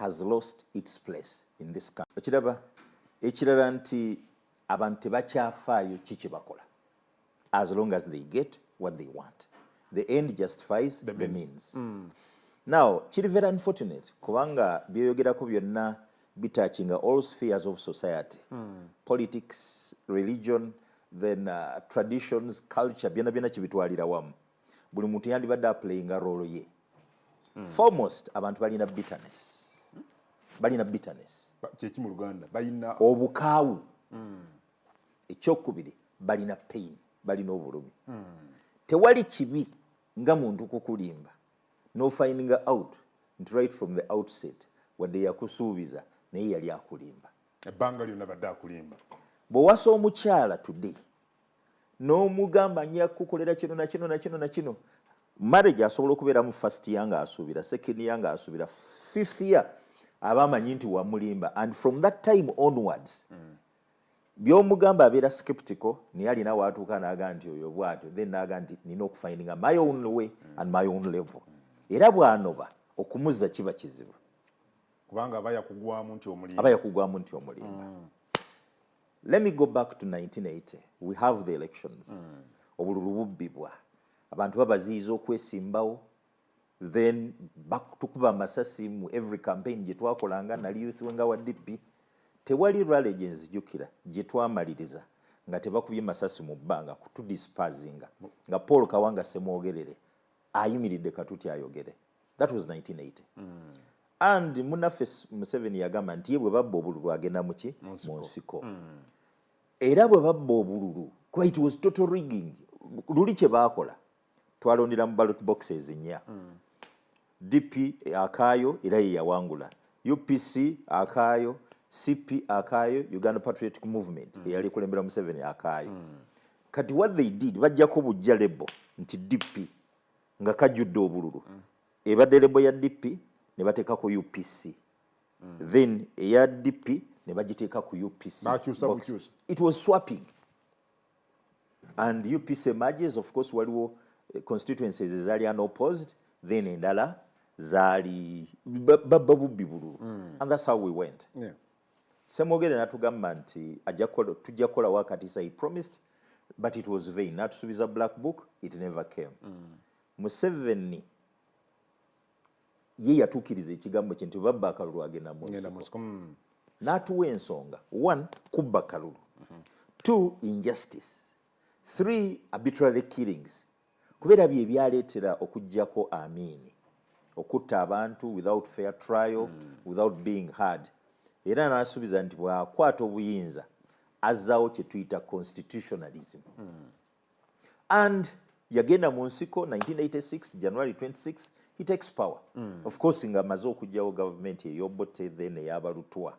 has lost its place in this country. Ekirala nti abantu tebakyafaayo kiki bakola as long as they get what they want. The end justifies the means. Now, kiri very unfortunate kubanga byoyogerako byonna bitachinga all spheres of society. Politics, religion, then traditions, culture, byonna kibitwalira wamu. Buli muntu yandibadde aplayinga role ye. Foremost, abantu balina bitterness. Balina bitterness. Kyeki mu Luganda balina obukaawu. Ekyokubiri balina pain, balina obulumi. Tewali kibi nga muntu kukulimba. No finding out right from the outset wadde yakusuubiza naye yali akulimba. Ebbanga lyonna badde akulimba. Bw'owasa omukyala today n'omugamba nja kukolera kino na kino. Marriage asobola okubeera mu first year nga asuubira, second year nga asuubira, fifth year aba amanyi nti wamulimba, and from that time onwards by'omugamba abeera skeptical naye alina waatuuka n'aga nti oyo bw'atyo, then n'aga nti nina okufindinga my own way and my own level. Era bw'anoba okumuzza kiba kizibu kubanga aba yakugwamu nti omulimba. Let me go back to 1980. We have the elections. Obululu bubbibwa. Abantu babaziiza okwesimbawo. Then tukuba amasasi mu every campaign gye twakolanga nali youth wenga wa DP. Tewali rally gye nzijukira gye twamaliriza nga tebakubye masasi mu bbanga kutudispersinga nga Paul Kawanga Semwogerere ayimiridde katuti ayogere. That was 1980. And munaffe Museveni yagamba nti ye bwe babba obululu agenda muki mu nsiko. Era bwe babba obululu kuba it was total rigging. Luli kye baakola twalondera mu ballot boxes nnya. DP akaayo era ye yawangula. UPC akaayo, CP akaayo, Uganda Patriotic Movement eyali kulembera Museveni akaayo. Kati what they did bajjako bujja lebo nti DP nga kajjudde obululu. Ebadde lebo ya DP ne bateekako UPC. Then eya DP ne bagiteeka ku UPC. It was swapping. And UPC emerges, of course, waliwo constituencies ezaali unopposed, then endala zaali babba bubbi bululu. And that's how we went. Semwogere natugamba nti tujja kukola wakati he promised, but it was vain. Natusuubiza black book, it never came. Museveni ye yatuukiriza ekigambo kye nti babba akalulu agenda mu nsiko. N'atuwa ensonga. 1, kubba kalulu. 2, injustice. 3, arbitrary killings. Kubeera bye byaleetera okuggyako Amini. Okutta abantu without fair trial, without being heard. Era n'asuubiza nti bw'akwata obuyinza azzaawo kye tuyita constitutionalism. And yagenda mu nsiko 1986 January 26 he takes power. Of course nga amaze okugyawo government ey'Obote then ey'Abalutwa,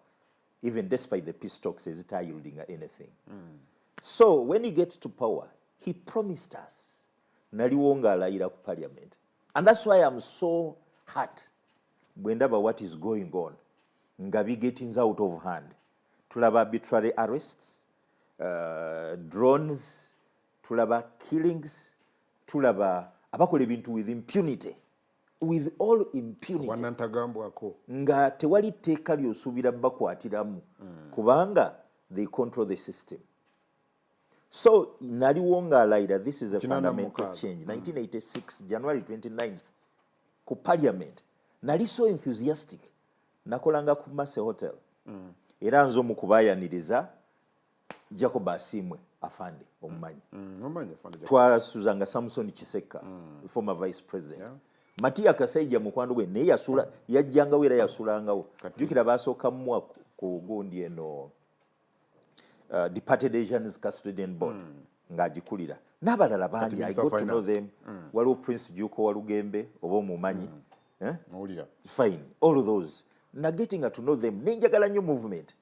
even despite the peace talks ezitayielding anything. So when he gets to power he promised us naliwo ng'alayira ku parliament, and that's why I'm so hurt bwe ndaba what is going on nga getting out of hand. Tulaba arbitrary arrests, drones, tulaba killings, tulaba abakola ebintu with impunity. With all impunity. Nga tewali tteeka ly'osuubira bakwatiramu kubanga they control the system. So naliwo ng'alayira this is a fundamental change. 1986 January 29th ku parliament nali so enthusiastic nakolanga ku Mase Hotel. Era nzo mu kubayaniriza Jacob Asimwe afande omumanyi. Twasuzanga Samson Kiseka, former vice president. Matia Kasaija mukwano gwe naye yajjangawo era yasulangawo. Jukira basooka mmwa ku gundi eno departed Asians Custodian Board ng'agikulira. N'abalala bangi, I got to know them. Waliwo Prince Juko Walugembe oba omumanyi. Fine, all of those. Na getting to know them, nenjagala nnyo movement.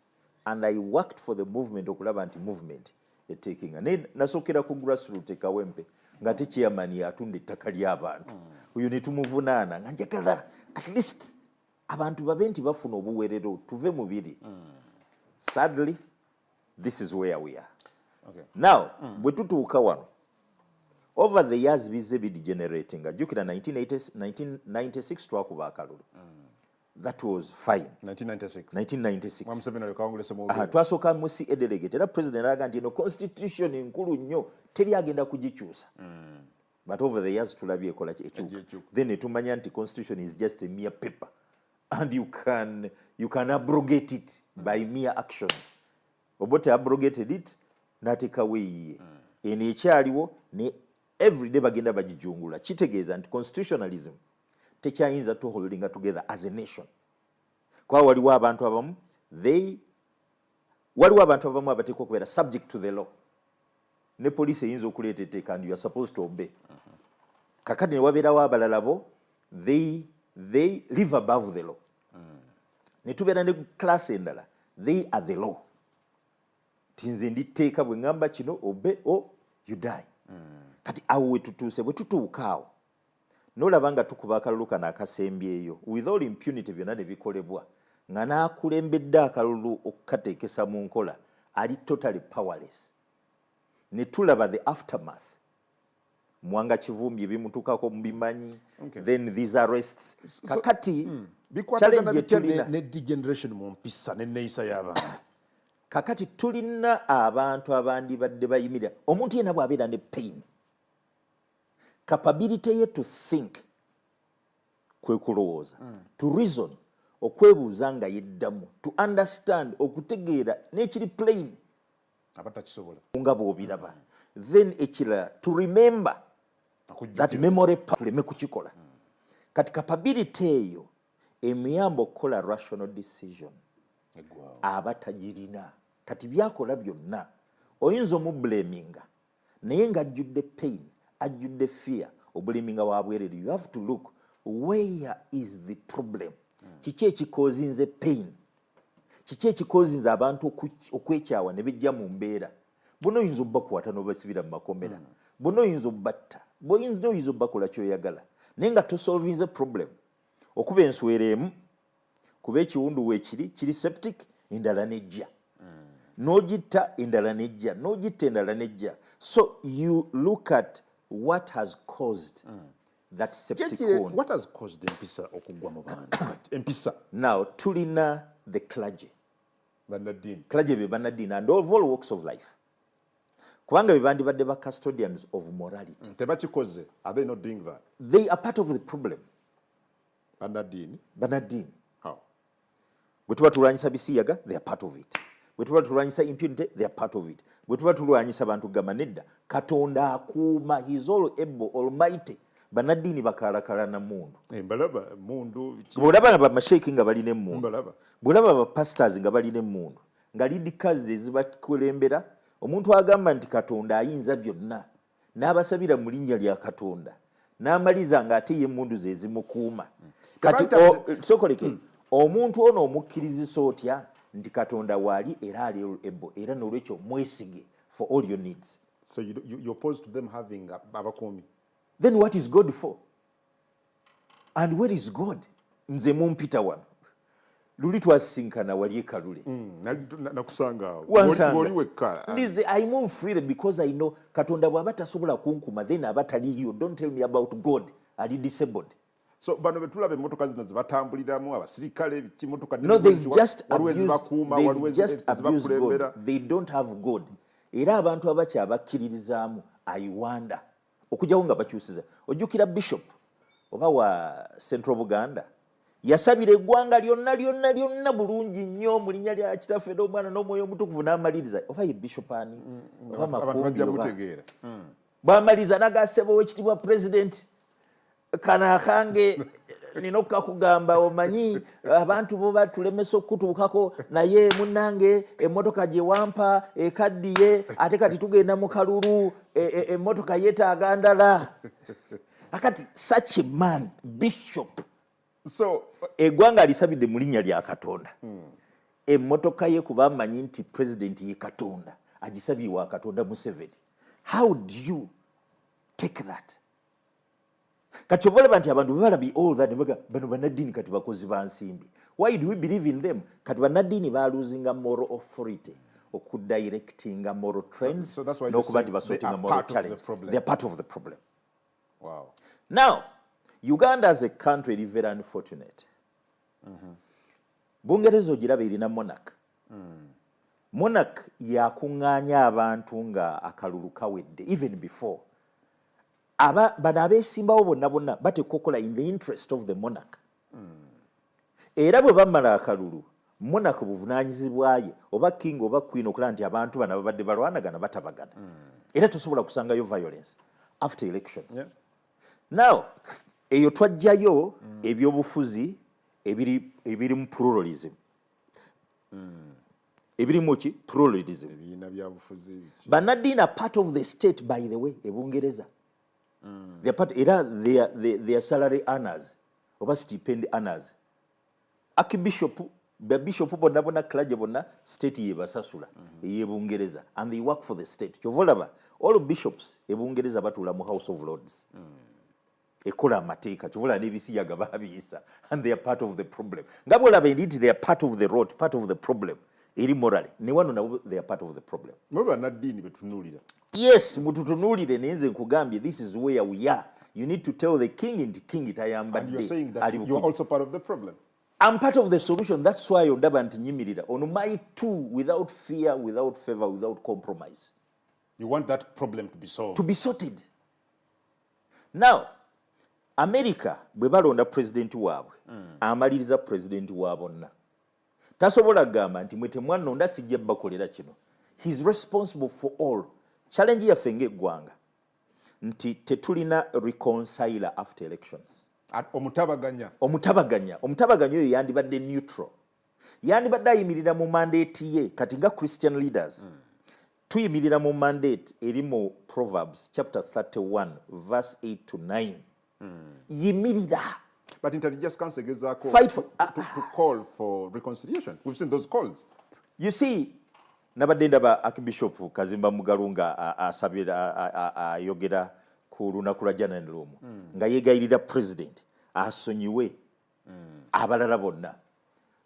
And I worked for the movement okulaba nti movement taking. Nasookera ku grassroots Kawempe nga te chairman yatunda ettaka ly'abantu. Uyu ne tumuvunaana nga njagala at least abantu babe nti bafuna obuweerero tuve mu biri. Sadly, this is where we are. Now, bwe tutuuka wano, over the years bize bidegenerating. Jukira 1996 twakuba akalulu. that was fine. 1996 1996 Museveni ali Congress mu twasooka musi a delegate era president alaga nti eno constitution nkulu nnyo teri agenda kugikyusa. But over the years tulabye ekola ekyuka. Then netumanya nti constitution is just a mere paper and you can abrogate it by mere actions. Obote abrogated it nateeka weeyiye. Eno ekyaliwo ne everyday bagenda bagijungula. Kitegeeza nti constitutionalism tekyayinza to holding together as a nation. Kwa waliwo abantu abamu abateekwa okubeera subject to the law. Ne police eyinza okuleeta etteeka and you are supposed to obey. Kakati ne wabeerawo abalala bo they live above the law. Ne tubeera ne class endala they are the law. Tinze nditeeka bwe ngamba kino obey or you die. Kati awo we tutuuse bwe tutuuka awo n'olaba nga tukuba akalulu kano akasembyeyo with all impunity byonna ne bikolebwa nga n'akulembedde akalulu okukateekesa mu nkola ali totally powerless. Ne tulaba the aftermath. Mwanga Kivumbi ebimutukako mubimanyi. Then these arrests. Kakati challenge tulina ne degeneration mu mpisa ne neeyisa y'abantu. Kakati tulina abantu abandi badde bayimirira. Omuntu yenna bw'abeera ne pain. Capability ye to think kwe kulowooza. To reason okwebuuza nga yeddamu. To understand okutegeera n'ekiri plain. Abatakisobola. Nga bw'obiraba. Then ekirala to remember that memory tuleme kukikola. Kati capability eyo emuyamba okukola rational decision. Abatagirina. Kati byakola byonna oyinza omublaminga naye nga ajjudde pain, ajjudde fear, obulaminga wabwereere. You have to look where is the problem. Kiki ekikozinze pain? Kiki ekikozinze abantu okwekyawa ne bijja mu mbeera? Buno oyinza obbakwata n'obasibira mu makomera. Buno oyinza obbatta. Boyinza oyinza obbakola kyoyagala. Naye nga tosolvinze problem. Okuba enswera emu, kuba ekiwundu weekiri kiri septic, endala nejja. N'ogitta endala nejja. N'ogitta endala nejja. So you look at what has caused that septic wound. What has caused empisa okugwa mu bantu? Empisa. Now tulina the clergy. Bannaddiini. Clergy be bannaddiini and all walks of life. Kubanga be bandibadde ba custodians of morality. Tebakikoze. Are they not doing that? They are part of the problem. Bannaddiini. How? Bwe tuba tulwanyisa bisiyaga, they are part of it. Bwe tuba tulwanyisa impunity, they are part of it. Bwe tuba tulwanyisa bantu gamba nedda, Katonda akuuma, he is all able, almighty. Bannaddiini bakaalakala na mundu. Mbalaba mundu. Bw'olaba bamasheeki nga balina emmundu. Mbalaba. Bw'olaba bapastors nga balina emmundu. Nga leaders ezibakulembera, omuntu agamba nti Katonda ayinza byonna. N'abasabira mu linnya lya Katonda. N'amaliza nga ate ye emmundu ze zimukuuma. Kati sokoleke omuntu ono omukkirizisa otya nti Katonda waali era ali ebo era n'olwekyo mwesige for all your needs. So you're opposed to them having abakuumi. Then what is God for? And where is God? Nze mumpita wano. Luli twasinkana wali ekalule. Nakusanga awo. Wali wekka. I move freely because I know Katonda bw'aba tasobola kunkuma then aba taliyo. Don't tell me about God. Are you disabled? So bano betulaba emmotoka zino zibatambuliramu abasirikale kimotoka. No, they've just abused God. They don't have God. Era abantu abakyabakkiririzaamu I wonder. Okujjawo nga bakyusiza. Ojjukira Bishop oba wa Central Buganda yasabira eggwanga lyonna bulungi nnyo mu linnya lya Kitaffe n'Omwana n'Omwoyo Omutukuvu n'amaliriza. Oba ye Bishop ani? Oba Makumbi oba. Bw'amaliriza n'agaasaba Oweekitiibwa President kana akange nina okukakugamba omanyi abantu bo batulemesa okutuukako naye munnange emmotoka gye wampa ekaddiye ate kati tugenda mu kalulu emmotoka yeetaaga ndala. Akati such a man, Bishop. So eggwanga alisabidde mu linnya lya Katonda. Emmotoka ye kuba amanyi nti President ye Katonda agisabye wa Katonda Museveni. How do you take that? Kati ovalaba nti abantu bebalabi all that nebaga bano bannaddiini kati bakozi ba nsimbi. Why do we believe in them? Kati bannaddiini baaluzinga moral authority okudirectinga moral trends n'okuba nti basortinga moral challenge. They are part of the problem. Wow. Now, Uganda as a country is very unfortunate. Bungereza ogiraba erina monarch. Monarch yakuŋŋaanya abantu nga akalulu kawedde even before. Bano abeesimbawo bonna bateekwa okukola in the interest of the monarch. Era bwe bamala akalulu monarch buvunaanyizibwa ye oba king oba queen okulaba nti abantu bano babadde balwanagana batabagana. Era tosobola kusangayo violence after elections. Yeah. Now eyo twajjayo ebyobufuzi ebiri mu pluralism. Ebirimu ki? Pluralism. Ebibiina byabufuzi. Bannaddiini are part of the state by the way e Bungereza. They are part era they are salary earners oba stipend earners. Archbishop bishop bonna clergy bonna state ye basasula ye Bungereza and they work for the state. Kyovolaba all bishops e Bungereza batula mu House of Lords. Ekola amateeka kyovola n'ebisiyaga babiyisa and they are part of the problem. Ngabolaba indeed they are part of the road, part of the problem. Eri morally ne wano nabo they are part of the problem. Mwe bannaddiini betunuulira. Yes, mututunuulire nenze nkugambye this is where we are. You need to tell the king and king tayambadde. And you're saying that you are also part of the problem. I'm part of the solution. That's why ondaba nti nyimirira on my two without fear, without favor, without compromise. You want that problem to be solved. To be sorted. Now, America bwe balonda president waabwe amaliriza president wa bonna. Tasobola gamba nti mwe temwanonda sijja bakolera kino. He's responsible for all. Challenge yaffe ng'eggwanga nti tetulina reconciler after elections. Omutabaganya oyo yandibadde neutral. Yandibadde ayimirira mu mandate ye kati nga Christian leaders. Tuyimirira mu mandate eri mu Proverbs chapter 31 verse 8 to 9. Yimirira. But intelligence can't say fight for to call for reconciliation. We've seen those calls. You see, nabadde ndaba Archbishop Kazimba Mugalunga ayogera ku lunaku lwa jana n'olumu nga yeegayirira president asonyiwe abalala bonna.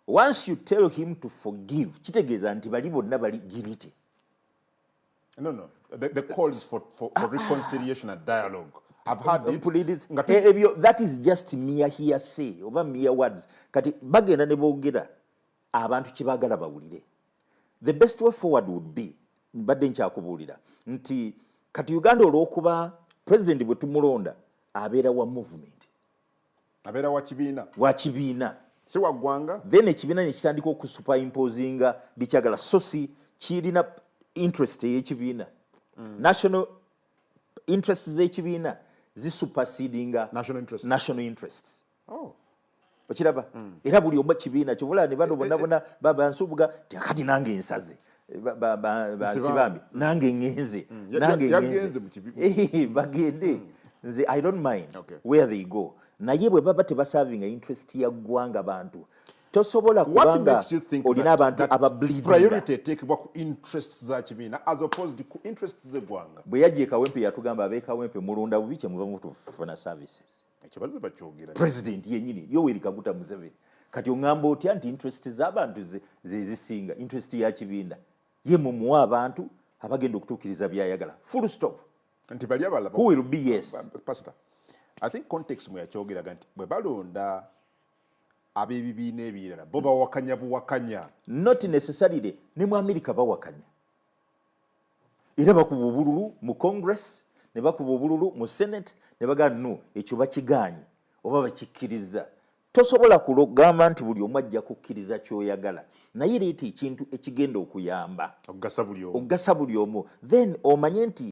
Once you tell him to forgive, kitegeeza nti bali bonna bali guilty. No. The calls for reconciliation and dialogue. I've heard it. That is just mere hearsay oba mere words. Kati bagenda ne boogera abantu kibagala bawulire. The best way forward would be mbadde nkyakubuulira nti kati Uganda olw'okuba president bwe tumulonda abeera wa movement. Abeera wa kibiina. Si wa ggwanga. Then ekibiina ne kitandika okusuperimposinga bikyagala so si kirina interest y'ekibiina. National interests z'ekibiina zisupersedinga national interests. Okiraba era buli omu kibiina kyovula ne bano bonna babansubuga kati nange ensaze bansibambi nange ngenze bagende nze I don't mind where they go naye bwe baba tebaservinga interest ya ggwanga bantu tosobola kubanga olina abantu abableeding. Priority eteekebwa ku interests za kibiina as opposed to interests z'eggwanga. Bwe yajja Kawempe yatugamba Kawempe mulunda bubi kye muva mutufuna services. Ekibazo bakyogera. President yennyini Yoweri Kaguta Museveni kati oŋŋamba otya nti interest z'abantu zisinga interest ya kibiina ye mumuwa abantu abagenda okutuukiriza byayagala full stop. Nti bali abalala who will be yes. Pastor, I think context mwe yakyogeraga nti bwe balonda ab'ebibiina ebirala bo bawakanya. Not necessarily ne mu America bawakanya. Era bakuba obululu mu Congress ne bakuba obululu mu Senate ne bagamba no ekyo bakiganye oba bakikkiriza. Tosobola kugamba nti buli omu ajja kukkiriza ky'oyagala naye leeta ekintu ekigenda okuyamba okugasa buli omu. Then omanye nti